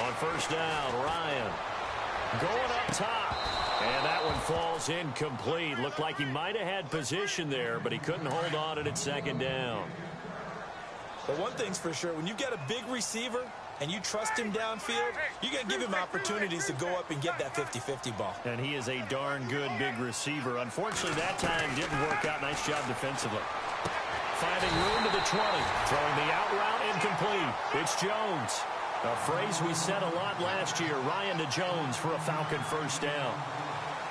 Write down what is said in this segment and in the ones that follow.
On first down, Ryan going up top. And that one falls incomplete. Looked like he might have had position there, but he couldn't hold on at second down. But one thing's for sure, when you get a big receiver and you trust him downfield, you're going to give him opportunities to go up and get that 50-50 ball. And he is a darn good big receiver. Unfortunately, that time didn't work out. Nice job defensively. Finding room to the 20. Throwing the out route incomplete. It's Jones. A phrase we said a lot last year. Ryan to Jones for a Falcon first down.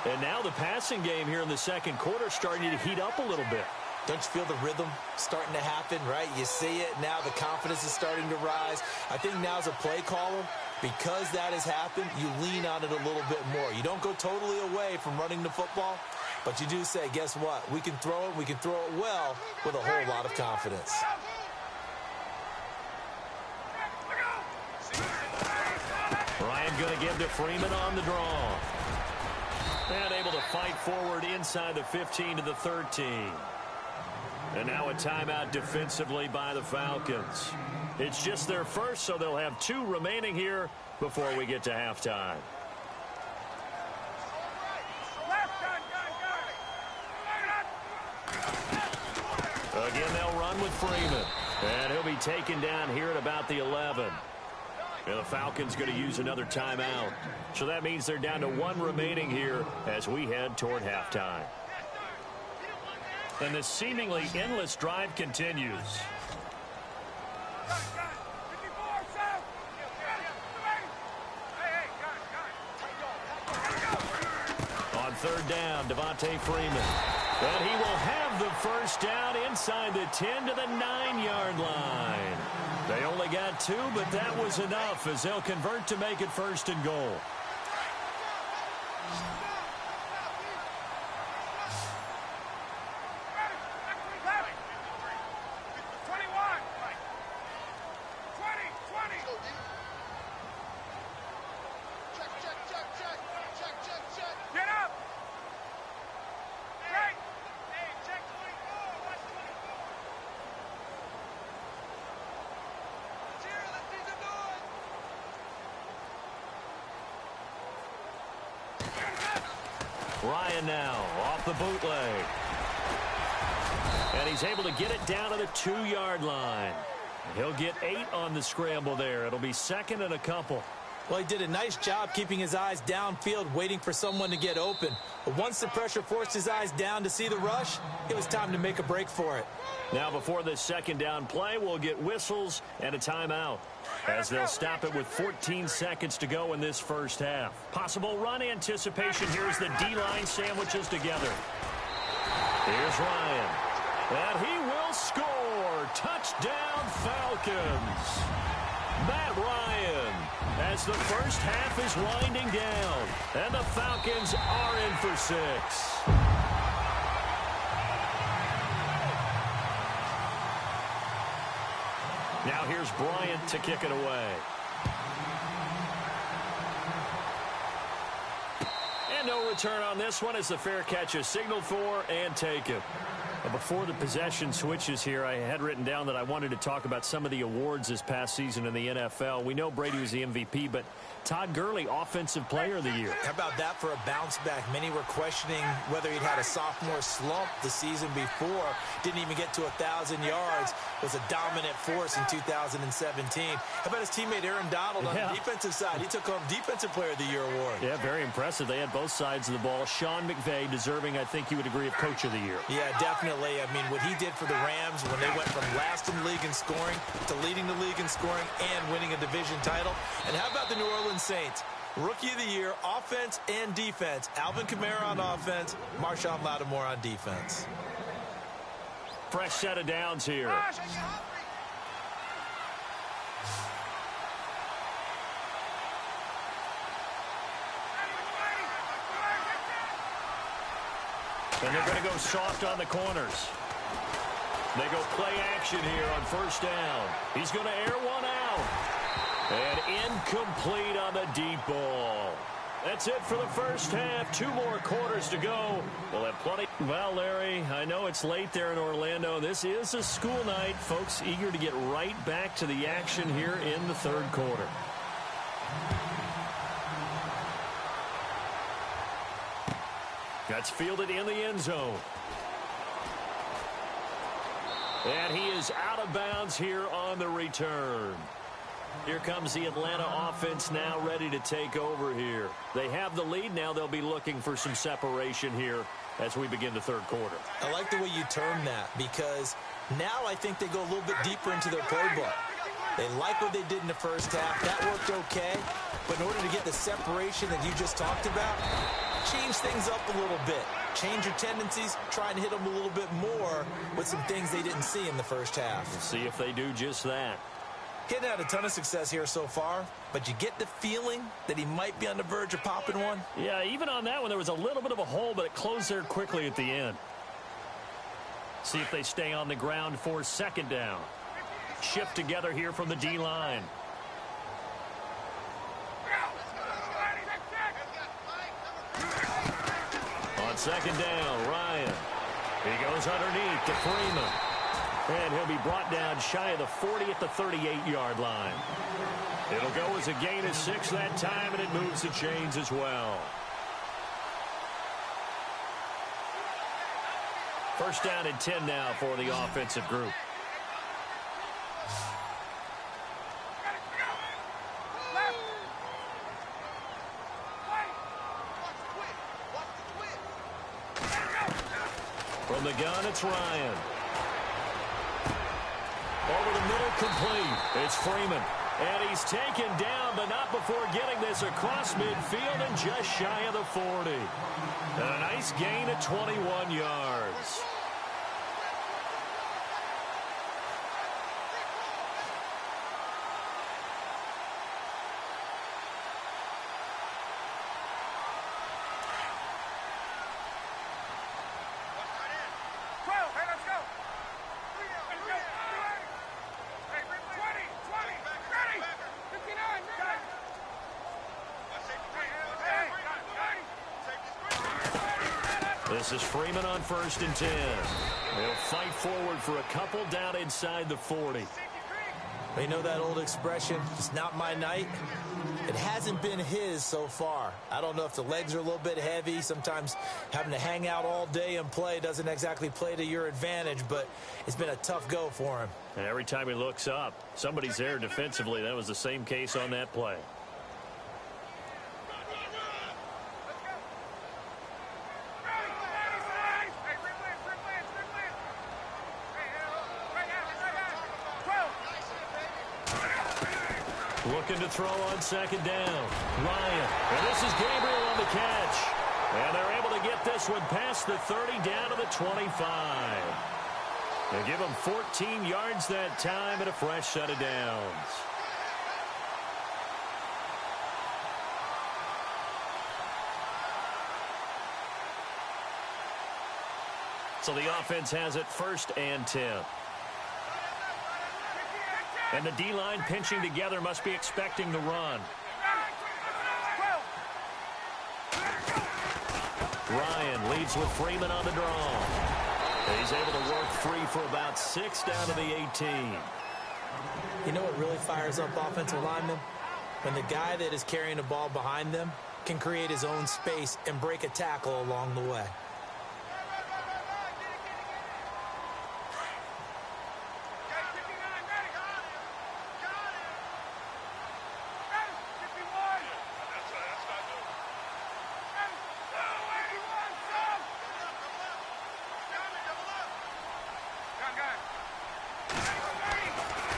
And now the passing game here in the second quarter starting to heat up a little bit. Don't you feel the rhythm starting to happen, right? You see it. Now the confidence is starting to rise. I think now as a play caller, because that has happened, you lean on it a little bit more. You don't go totally away from running the football, but you do say, guess what? We can throw it. We can throw it well with a whole lot of confidence. Ryan going to give to Freeman on the draw. And able to fight forward inside the 15 to the 13. And now a timeout defensively by the Falcons. It's just their first, so they'll have 2 remaining here before we get to halftime. Again, they'll run with Freeman. And he'll be taken down here at about the 11. And the Falcons going to use another timeout. So that means they're down to 1 remaining here as we head toward halftime. And this seemingly endless drive continues. On third down, Devontae Freeman. And he will have the first down inside the 10 to the 9-yard line. They only got 2, but that was enough as they'll convert to make it first and goal. Ryan now off the bootleg. And he's able to get it down to the 2-yard line. He'll get 8 on the scramble there. It'll be second and a couple. Well, he did a nice job keeping his eyes downfield, waiting for someone to get open. But once the pressure forced his eyes down to see the rush, it was time to make a break for it. Now before this second down play, we'll get whistles and a timeout as they'll stop it with 14 seconds to go in this first half. Possible run anticipation here as the D-line sandwiches together. Here's Ryan. And he will score. Touchdown Falcons. Matt Ryan as the first half is winding down. And the Falcons are in for 6. Now here's Bryant to kick it away. And no return on this one as the fair catch is signaled for and taken. Before the possession switches here, I had written down that I wanted to talk about some of the awards this past season in the NFL. We know Brady was the MVP, but Todd Gurley, Offensive Player of the Year. How about that for a bounce back? Many were questioning whether he'd had a sophomore slump the season before. Didn't even get to 1,000 yards. Was a dominant force in 2017. How about his teammate Aaron Donald on the defensive side? He took home Defensive Player of the Year award. Yeah, very impressive. They had both sides of the ball. Sean McVay deserving, I think you would agree, of Coach of the Year. Yeah, definitely. I mean, what he did for the Rams when they went from last in the league in scoring to leading the league in scoring and winning a division title. And how about the New Orleans Saints? Rookie of the Year, offense and defense. Alvin Kamara on offense, Marshawn Lattimore on defense. Fresh set of downs here. And they're going to go soft on the corners. They go play action here on first down. He's going to air one out. And incomplete on the deep ball. That's it for the first half. 2 more quarters to go. We'll have plenty. Well, Larry, I know it's late there in Orlando. This is a school night. Folks eager to get right back to the action here in the third quarter. That's fielded in the end zone. And he is out of bounds here on the return. Here comes the Atlanta offense now ready to take over here. They have the lead. Now they'll be looking for some separation here as we begin the third quarter. I like the way you term that, because now I think they go a little bit deeper into their playbook. They like what they did in the first half. That worked okay. But in order to get the separation that you just talked about, change things up a little bit. Change your tendencies, try and hit them a little bit more with some things they didn't see in the first half. We'll see if they do just that. Hitting had a ton of success here so far, but you get the feeling that he might be on the verge of popping one. Yeah, even on that one, there was a little bit of a hole, but it closed there quickly at the end. See if they stay on the ground for second down. Shift together here from the D-line. On second down, Ryan. He goes underneath to Freeman. And he'll be brought down shy of the 40 at the 38-yard line. It'll go as a gain of 6 that time, and it moves the chains as well. First down and 10 now for the offensive group. From the gun, it's Ryan. Over the middle, complete. It's Freeman. And he's taken down, but not before getting this across midfield and just shy of the 40. And a nice gain of 21 yards. This is Freeman on 1st and 10. They'll fight forward for a couple down inside the 40. You know that old expression, it's not my night? It hasn't been his so far. I don't know if the legs are a little bit heavy. Sometimes having to hang out all day and play doesn't exactly play to your advantage, but it's been a tough go for him. And every time he looks up, somebody's there defensively. That was the same case on that play. Looking to throw on second down. Ryan. And this is Gabriel on the catch. And they're able to get this one past the 30 down to the 25. They give him 14 yards that time and a fresh set of downs. So the offense has it 1st and 10. And the D-line pinching together must be expecting the run. Ryan leads with Freeman on the draw. He's able to work free for about 6 down to the 18. You know what really fires up offensive linemen? When the guy that is carrying the ball behind them can create his own space and break a tackle along the way.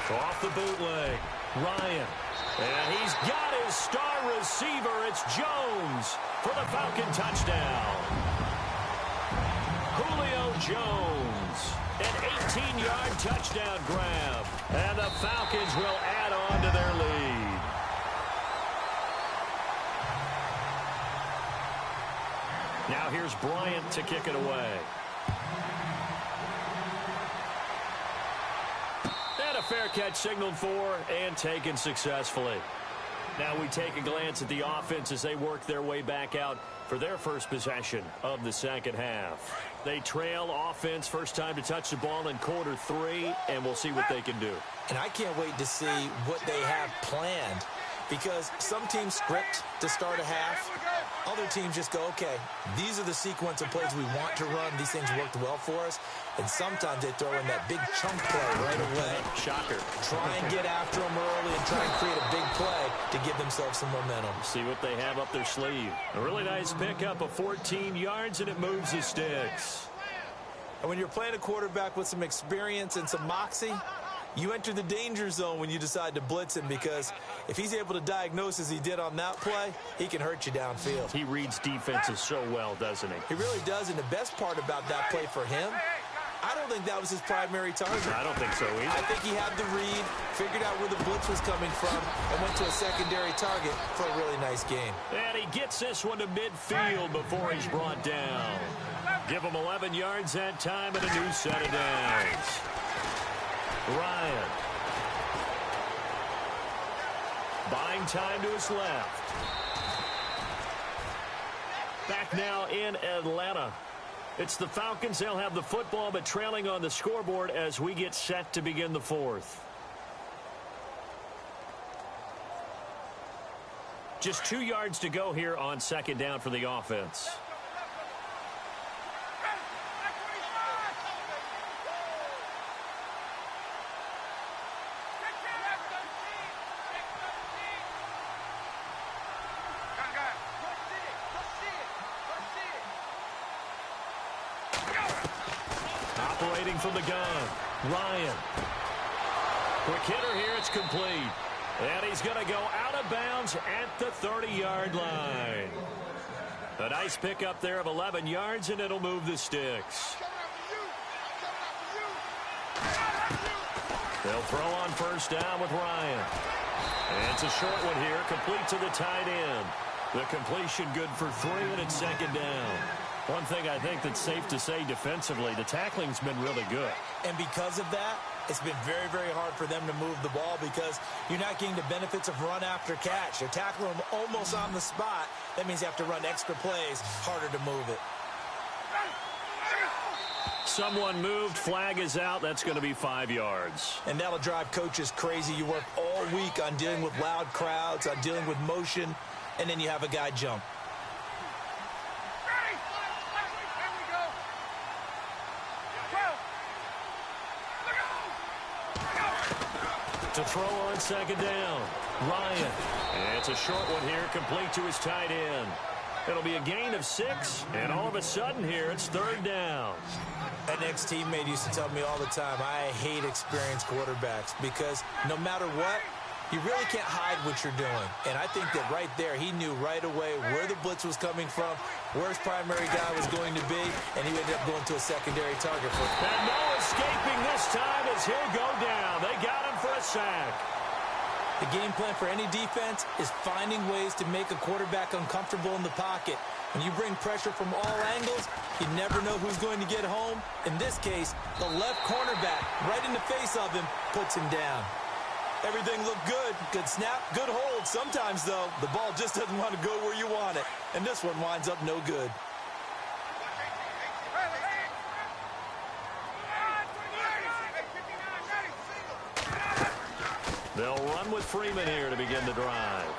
Off the bootleg, Ryan. And he's got his star receiver. It's Jones for the Falcon touchdown. Julio Jones, an 18-yard touchdown grab. And the Falcons will add on to their lead. Now here's Bryant to kick it away. Fair catch signaled for and taken successfully. Now we take a glance at the offense as they work their way back out for their first possession of the second half. They trail offense, first time to touch the ball in quarter 3, and we'll see what they can do. And I can't wait to see what they have planned because some teams script to start a half. Other teams just go, okay, these are the sequence of plays we want to run. These things worked well for us. And sometimes they throw in that big chunk play right away. Shocker. Try and get after them early and try and create a big play to give themselves some momentum. See what they have up their sleeve. A really nice pickup of 14 yards, and it moves the sticks. And when you're playing a quarterback with some experience and some moxie, you enter the danger zone when you decide to blitz him, because if he's able to diagnose as he did on that play, he can hurt you downfield. He reads defenses so well, doesn't he? He really does, and the best part about that play for him, I don't think that was his primary target. I don't think so either. I think he had the read, figured out where the blitz was coming from, and went to a secondary target for a really nice game. And he gets this one to midfield before he's brought down. Give him 11 yards that time and a new set of downs. Ryan. Buying time to his left. Back now in Atlanta. It's the Falcons. They'll have the football, but trailing on the scoreboard as we get set to begin the fourth. Just 2 yards to go here on second down for the offense. Operating from the gun, Ryan. Quick hitter here, it's complete. And he's going to go out of bounds at the 30-yard line. A nice pickup there of 11 yards, and it'll move the sticks. They'll throw on first down with Ryan. And it's a short one here, complete to the tight end. The completion good for 3, and it's second down. One thing I think that's safe to say defensively, the tackling's been really good. And because of that, it's been very, very hard for them to move the ball, because you're not getting the benefits of run after catch. You're tackling them almost on the spot. That means you have to run extra plays, harder to move it. Someone moved, flag is out. That's going to be 5 yards. And that'll drive coaches crazy. You work all week on dealing with loud crowds, on dealing with motion, and then you have a guy jump. To throw on second down, Ryan. And it's a short one here, complete to his tight end. It'll be a gain of 6, and all of a sudden here, it's third down. An ex-teammate used to tell me all the time, I hate experienced quarterbacks, because no matter what, you really can't hide what you're doing. And I think that right there, he knew right away where the blitz was coming from, where his primary guy was going to be, and he ended up going to a secondary target for him. And no escaping this time as he'll go down. They got him for a sack. The game plan for any defense is finding ways to make a quarterback uncomfortable in the pocket. When you bring pressure from all angles, you never know who's going to get home. In this case, the left cornerback, right in the face of him, puts him down. Everything looked good. Good snap, good hold. Sometimes, though, the ball just doesn't want to go where you want it. And this one winds up no good. They'll run with Freeman here to begin the drive.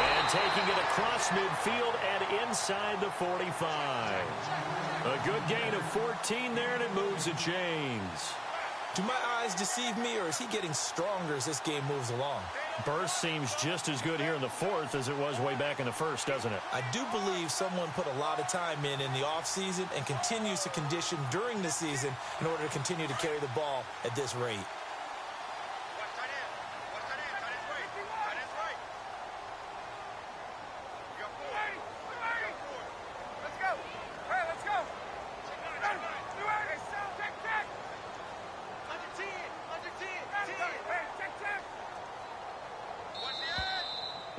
And taking it across midfield and inside the 45. A good gain of 14 there, and it moves the chains. Do my eyes deceive me, or is he getting stronger as this game moves along? Burst seems just as good here in the fourth as it was way back in the first, doesn't it? I do believe someone put a lot of time in the offseason and continues to condition during the season in order to continue to carry the ball at this rate.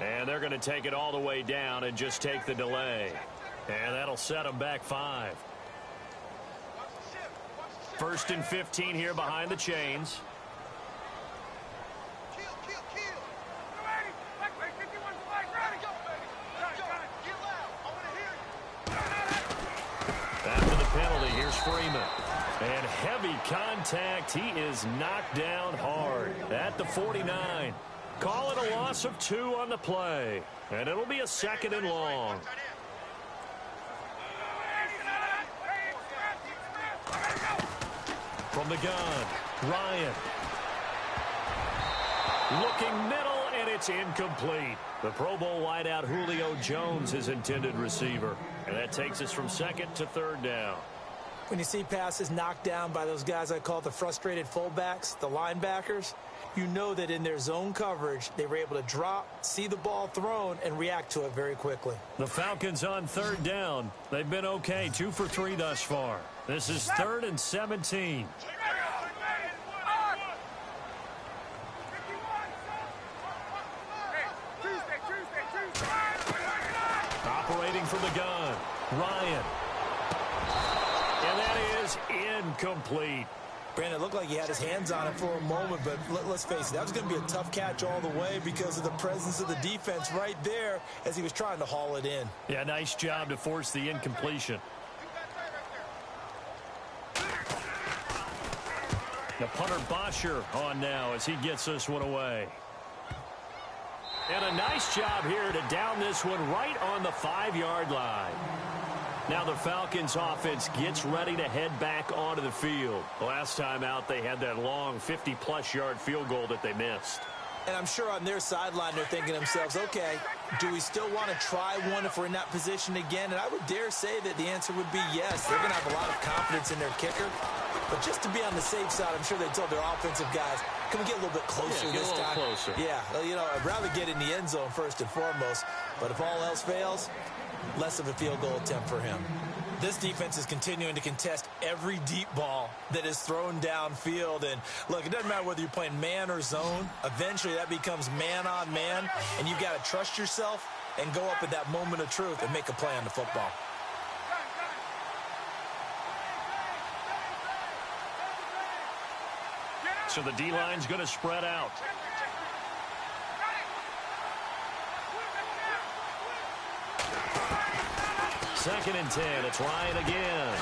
And they're going to take it all the way down and just take the delay. And that'll set them back 5. First and 15 here behind the chains. After the penalty, here's Freeman. And heavy contact. He is knocked down hard at the 49. Call it a loss of 2 on the play. And it'll be a 2nd and long. From the gun, Ryan. Looking middle, and it's incomplete. The Pro Bowl wideout Julio Jones, his intended receiver. And that takes us from 2nd to 3rd down. When you see passes knocked down by those guys I call the frustrated fullbacks, the linebackers, you know that in their zone coverage, they were able to drop, see the ball thrown, and react to it very quickly. The Falcons on 3rd down. They've been okay, 2 for 3 thus far. This is 3rd and 17. Operating from the gun, Ryan. And that is incomplete. Brandon, it looked like he had his hands on it for a moment, but let's face it, that was going to be a tough catch all the way because of the presence of the defense right there as he was trying to haul it in. Yeah, nice job to force the incompletion. The punter Bosher on now as he gets this one away. And a nice job here to down this one right on the 5-yard line. Now the Falcons offense gets ready to head back onto the field. Last time out, they had that long 50-plus yard field goal that they missed. And I'm sure on their sideline, they're thinking to themselves, okay, do we still want to try one if we're in that position again? And I would dare say that the answer would be yes. They're going to have a lot of confidence in their kicker. But just to be on the safe side, I'm sure they told their offensive guys, can we get a little bit closer this time? Closer. Yeah, you know, I'd rather get in the end zone first and foremost. But if all else fails, less of a field goal attempt for him. This defense is continuing to contest every deep ball that is thrown downfield. And, look, it doesn't matter whether you're playing man or zone. Eventually, that becomes man on man, and you've got to trust yourself and go up at that moment of truth and make a play on the football. So the D-line's going to spread out. Second and 10. It's Ryan again.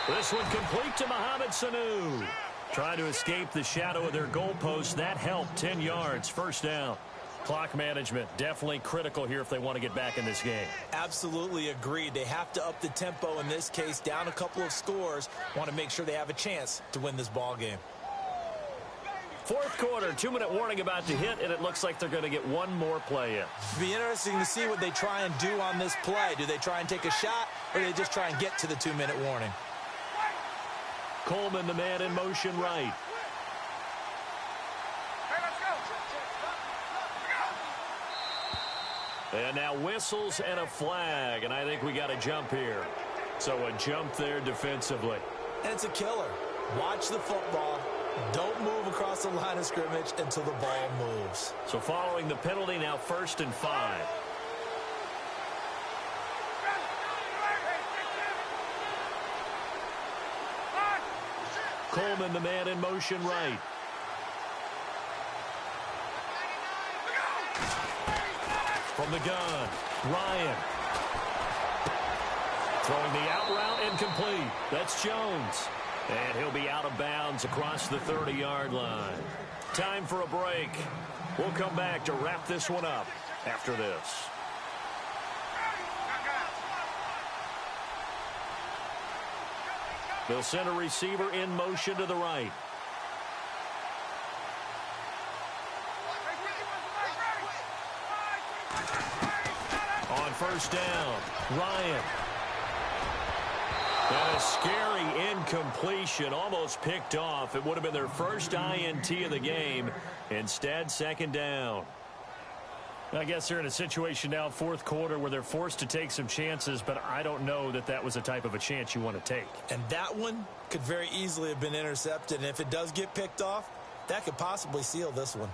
This one complete to Mohamed Sanu. Trying to escape the shadow of their goalpost. That helped. 10 yards. First down. Clock management definitely critical here if they want to get back in this game. Absolutely agreed. They have to up the tempo in this case. Down a couple of scores. Want to make sure they have a chance to win this ball game. Fourth quarter, 2-minute warning about to hit, and it looks like they're going to get one more play in. It'll be interesting to see what they try and do on this play. Do they try and take a shot, or do they just try and get to the 2-minute warning? Coleman, the man in motion right. And now whistles and a flag, and I think we got a jump here. So a jump there defensively. And it's a killer. Watch the football. Don't move across the line of scrimmage until the ball moves. So following the penalty, now 1st and 5. Coleman, the man in motion right. From the gun, Ryan. Throwing the out route incomplete. That's Jones. And he'll be out of bounds across the 30-yard line. Time for a break. We'll come back to wrap this one up after this. They'll send a receiver in motion to the right. On first down, Ryan. And a scary incompletion, almost picked off. It would have been their first INT of the game. Instead, 2nd down. I guess they're in a situation now, 4th quarter, where they're forced to take some chances, but I don't know that that was the type of a chance you want to take. And that one could very easily have been intercepted. And if it does get picked off, that could possibly seal this one.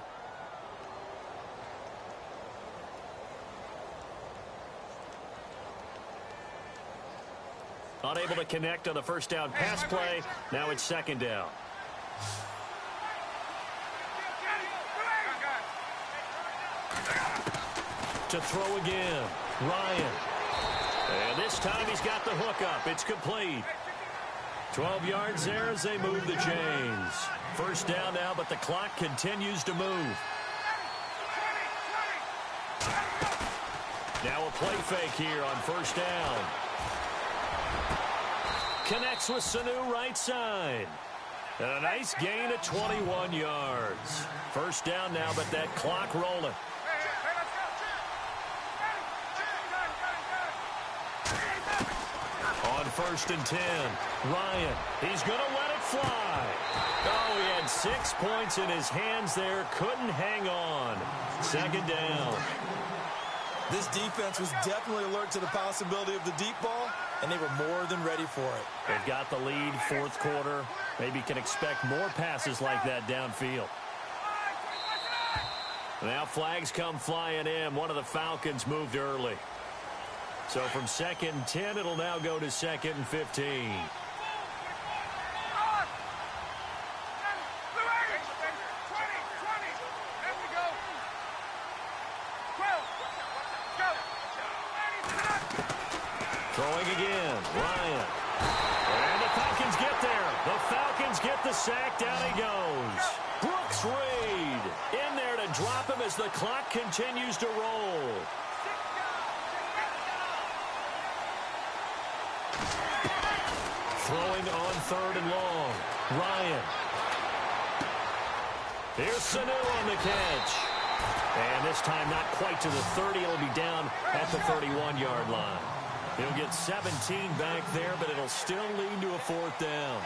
Unable to connect on the first down pass play. Now it's 2nd down. To throw again, Ryan. And this time he's got the hook up. It's complete. 12 yards there as they move the chains. First down now, but the clock continues to move. Now a play fake here on first down. Connects with Sanu right side. And a nice gain of 21 yards. First down now, but that clock rolling. On 1st and 10, Ryan, he's going to let it fly. Oh, he had 6 points in his hands there, couldn't hang on. Second down. This defense was definitely alert to the possibility of the deep ball, and they were more than ready for it. They've got the lead, fourth quarter. Maybe can expect more passes like that downfield. Now flags come flying in. One of the Falcons moved early. So from 2nd and 10, it'll now go to 2nd and 15. Throwing again, Ryan. And the Falcons get there. The Falcons get the sack. Down he goes. Brooks Reed in there to drop him as the clock continues to roll. Throwing on 3rd and long. Ryan. Here's Sanu on the catch. And this time not quite to the 30. It'll be down at the 31-yard line. He'll get 17 back there, but it'll still lead to a 4th down.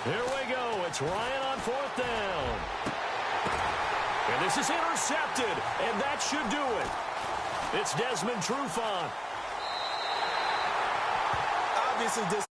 Here we go. It's Ryan on 4th down. And this is intercepted, and that should do it. It's Desmond Trufant. Obviously, this